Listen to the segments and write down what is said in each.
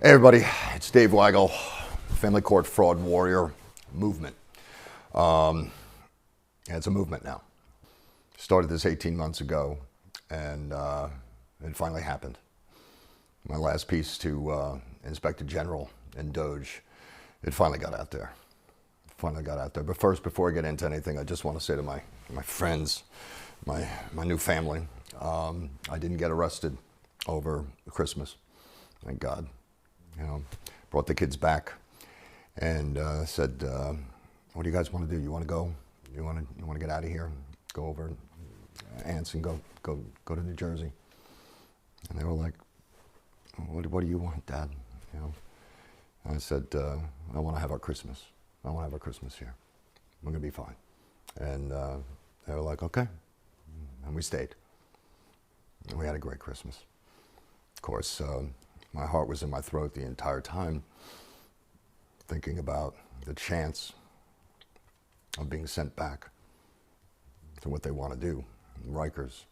Hey everybody, it's Dave Weigel, Family Court Fraud Warrior Movement. It's a movement now. Started this 18 months ago, and it finally happened. My last piece to Inspector General and Doge, it finally got out there. But first, before I get into anything, I just want to say to my friends, my new family, I didn't get arrested over Christmas, thank God. You know, brought the kids back and said, "What do you guys want to do? You want to go? You want to get out of here? Go over Ants and go to New Jersey?" And they were like, "What do you want, Dad?" You know, and I said, "I want to have our Christmas. I want to have our Christmas here. We're gonna be fine." And they were like, "Okay," and we stayed. And we had a great Christmas. Of course. My heart was in my throat the entire time, thinking about the chance of being sent back to what they want to do, Rikers.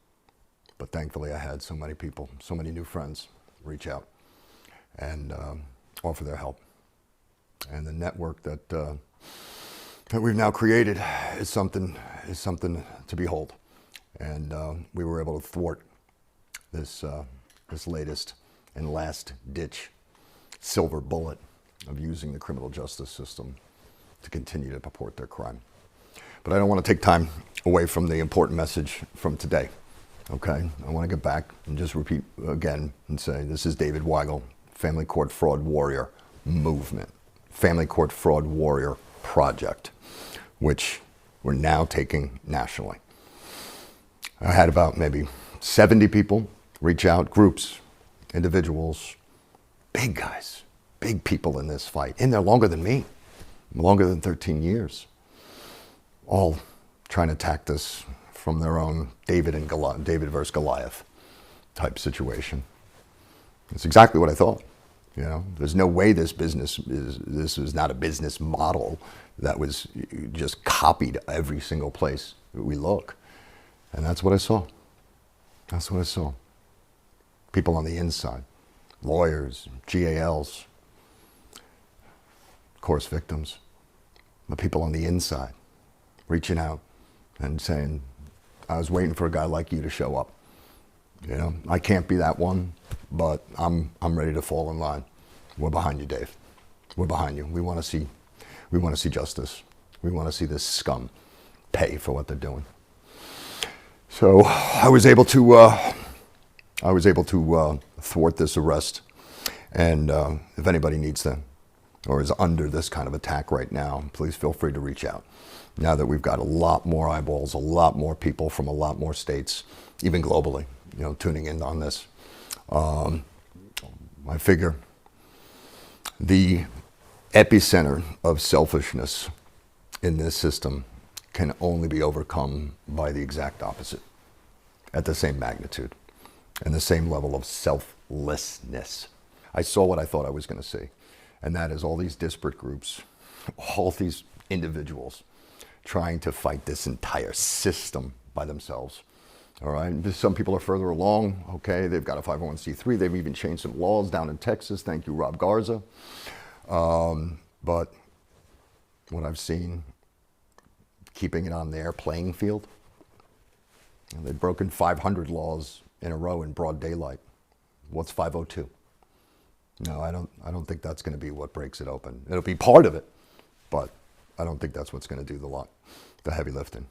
But thankfully I had so many people, so many new friends reach out and offer their help. And the network that we've now created is something to behold. And we were able to thwart this latest and last-ditch silver bullet of using the criminal justice system to continue to purport their crime. But I don't want to take time away from the important message from today, okay? I want to get back and just repeat again and say, this is David Weigel, Family Court Fraud Warrior Movement, Family Court Fraud Warrior Project, which we're now taking nationally. I had about maybe 70 people reach out, groups, individuals, big guys, big people in this fight, in there longer than me, longer than 13 years, all trying to attack this from their own David versus Goliath type situation. It's exactly what I thought. You know, there's no way this is not a business model that was just copied every single place we look. And that's what I saw. That's what I saw. People on the inside, lawyers, GALs, of course victims, but people on the inside reaching out and saying, "I was waiting for a guy like you to show up. You know, I can't be that one, but I'm ready to fall in line. We're behind you, Dave. We're behind you. We want to see justice. We want to see this scum pay for what they're doing." So I was able to thwart this arrest, and if anybody needs them or is under this kind of attack right now, please feel free to reach out. Now that we've got a lot more eyeballs, a lot more people from a lot more states, even globally, you know, tuning in on this, I figure the epicenter of selfishness in this system can only be overcome by the exact opposite, at the same magnitude and the same level of selflessness. I saw what I thought I was going to see, and that is all these disparate groups, all these individuals trying to fight this entire system by themselves. All right, some people are further along, okay, they've got a 501c3, they've even changed some laws down in Texas, thank you, Rob Garza. But what I've seen, keeping it on their playing field, they've broken 500 laws in a row in broad daylight. What's 502? No, I don't think that's going to be what breaks it open. It'll be part of it, but I don't think that's what's going to do the heavy lifting.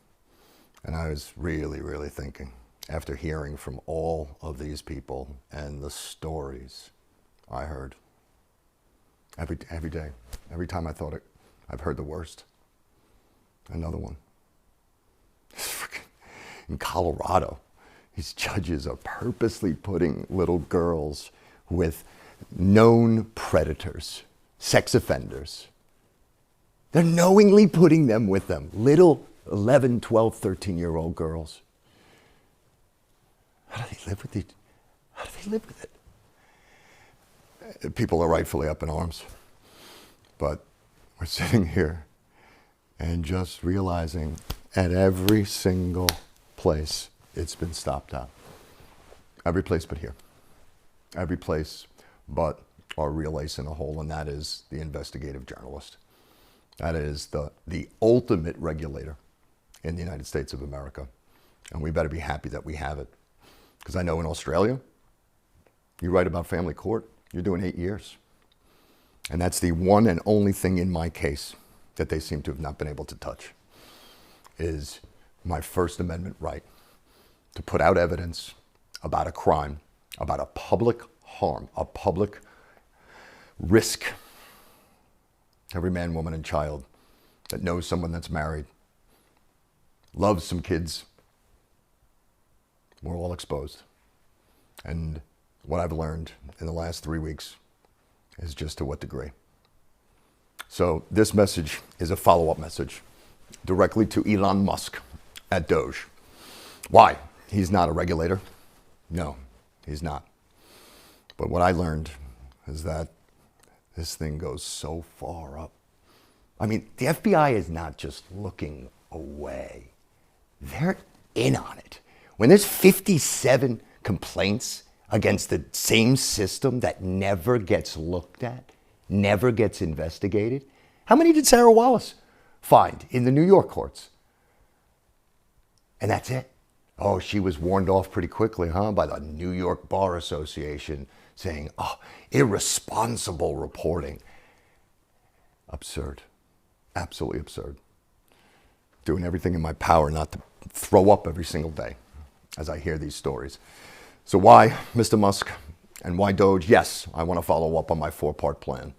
And I was really, really thinking, after hearing from all of these people and the stories I heard every day, every time I thought it, I've heard the worst. Another one. In Colorado, these judges are purposely putting little girls with known predators, sex offenders. They're knowingly putting them with them, little 11, 12, 13-year-old girls. How do they live with it? How do they live with it? People are rightfully up in arms, but we're sitting here and just realizing at every single place it's been stopped out. Every place but here. Every place but are a real ace in the hole, and that is the investigative journalist. That is the ultimate regulator in the United States of America. And we better be happy that we have it. Because I know in Australia, you write about family court, you're doing 8 years. And that's the one and only thing in my case that they seem to have not been able to touch, is my First Amendment right to put out evidence about a crime, about a public harm, a public risk. Every man, woman, and child that knows someone that's married, loves some kids, we're all exposed. And what I've learned in the last 3 weeks is just to what degree. So this message is a follow-up message directly to Elon Musk at Doge. Why? He's not a regulator. No, he's not. But what I learned is that this thing goes so far up. I mean, the FBI is not just looking away. They're in on it. When there's 57 complaints against the same system that never gets looked at, never gets investigated, how many did Sarah Wallace find in the New York courts? And that's it. Oh, she was warned off pretty quickly, huh, by the New York Bar Association saying, oh, irresponsible reporting. Absurd. Absolutely absurd. Doing everything in my power not to throw up every single day as I hear these stories. So why, Mr. Musk, and why Doge? Yes, I want to follow up on my 4-part plan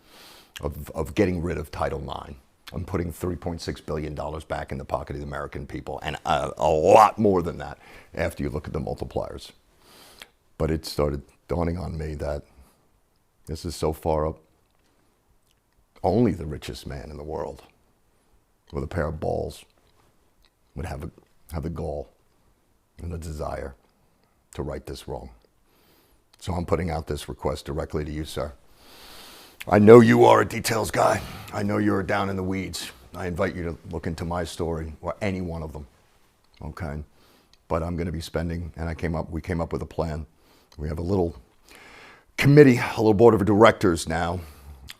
of getting rid of Title IX. I'm putting $3.6 billion back in the pocket of the American people, and a lot more than that after you look at the multipliers. But it started dawning on me that this is so far up. Only the richest man in the world with a pair of balls would have the gall and the desire to right this wrong. So I'm putting out this request directly to you, sir. I know you are a details guy. I know you're down in the weeds. I invite you to look into my story or any one of them, okay? But I'm going to be spending, and we came up with a plan. We have a little committee, a little board of directors now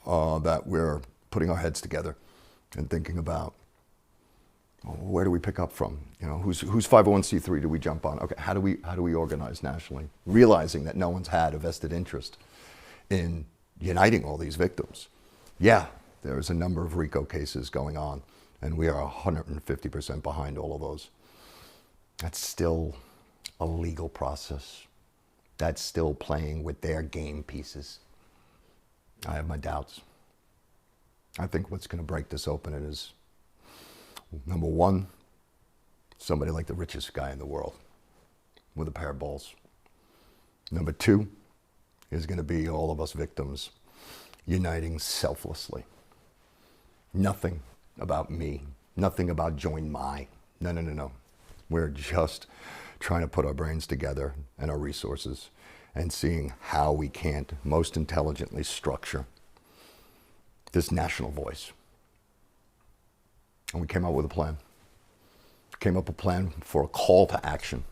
that we're putting our heads together and thinking about, where do we pick up from? You know, whose 501c3 do we jump on? Okay, how do we organize nationally? Realizing that no one's had a vested interest in uniting all these victims. Yeah, there's a number of RICO cases going on, and we are 150% behind all of those. That's still a legal process. That's still playing with their game pieces. I have my doubts. I think what's going to break this open is, number one, somebody like the richest guy in the world with a pair of balls. Number two is going to be all of us victims uniting selflessly. Nothing about me, nothing about join my. No. We're just trying to put our brains together and our resources and seeing how we can most intelligently structure this national voice. And we came up with a plan. Came up with a plan for a call to action.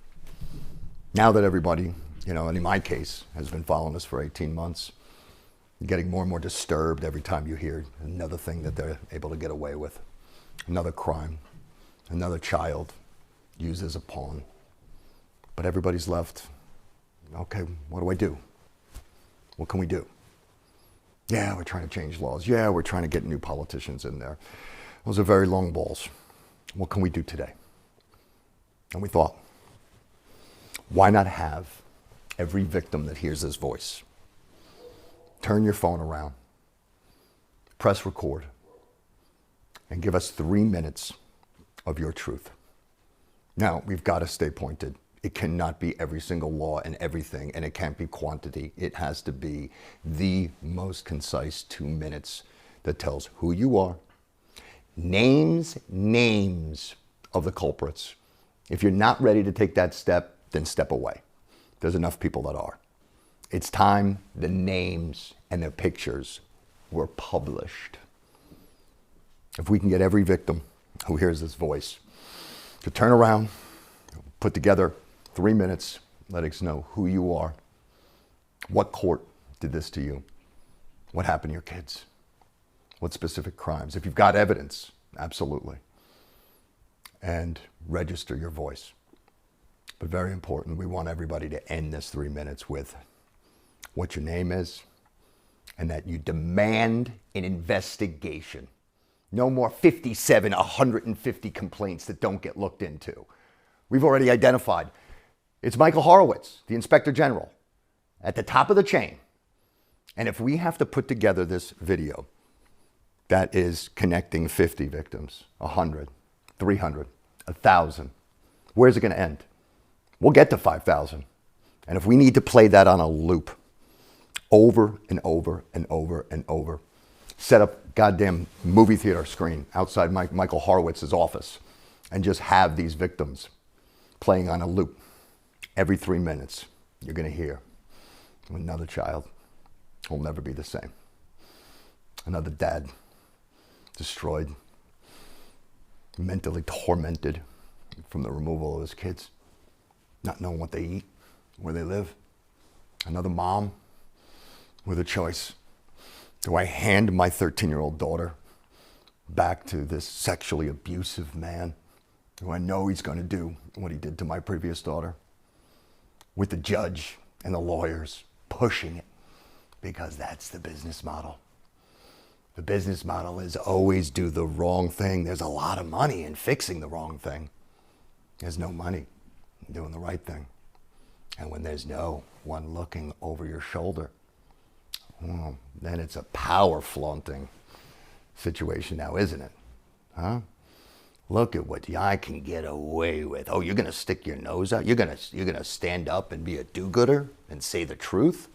Now that everybody, and in my case, has been following us for 18 months, getting more and more disturbed every time you hear another thing that they're able to get away with. Another crime, another child used as a pawn. But everybody's left, okay, what do I do? What can we do? Yeah, we're trying to change laws. Yeah, we're trying to get new politicians in there. Those are very long balls. What can we do today? And we thought, why not have every victim that hears this voice turn your phone around, press record, and give us 3 minutes of your truth. Now, we've got to stay pointed. It cannot be every single law and everything, and it can't be quantity. It has to be the most concise 2 minutes that tells who you are, names of the culprits. If you're not ready to take that step, then step away. There's enough people that are. It's time the names and the pictures were published. If we can get every victim who hears this voice to turn around, put together 3 minutes, letting us know who you are, what court did this to you, What happened to your kids? What specific crimes? If you've got evidence, absolutely. And register your voice. But very important, we want everybody to end this 3 minutes with what your name is and that you demand an investigation. No more 57, 150 complaints that don't get looked into. We've already identified. It's Michael Horowitz, the Inspector General, at the top of the chain. And if we have to put together this video that is connecting 50 victims, 100, 300, 1,000, where's it going to end? We'll get to 5,000. And if we need to play that on a loop over and over and over and over, set up goddamn movie theater screen outside Michael Horowitz's office and just have these victims playing on a loop every 3 minutes, you're going to hear another child will never be the same. Another dad destroyed, mentally tormented from the removal of his kids, not knowing what they eat, where they live. Another mom with a choice. Do I hand my 13-year-old daughter back to this sexually abusive man who I know he's going to do what he did to my previous daughter? With the judge and the lawyers pushing it, because that's the business model. The business model is always do the wrong thing. There's a lot of money in fixing the wrong thing. There's no money in doing the right thing. And when there's no one looking over your shoulder, well, then it's a power flaunting situation now, isn't it? Huh? Look at what I can get away with. Oh, you're going to stick your nose out? You're going to stand up and be a do-gooder and say the truth?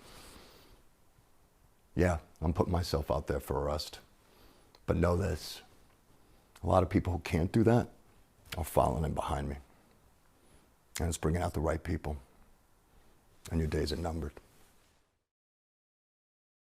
Yeah, I'm putting myself out there for arrest. But know this, a lot of people who can't do that are following in behind me. And it's bringing out the right people. And your days are numbered.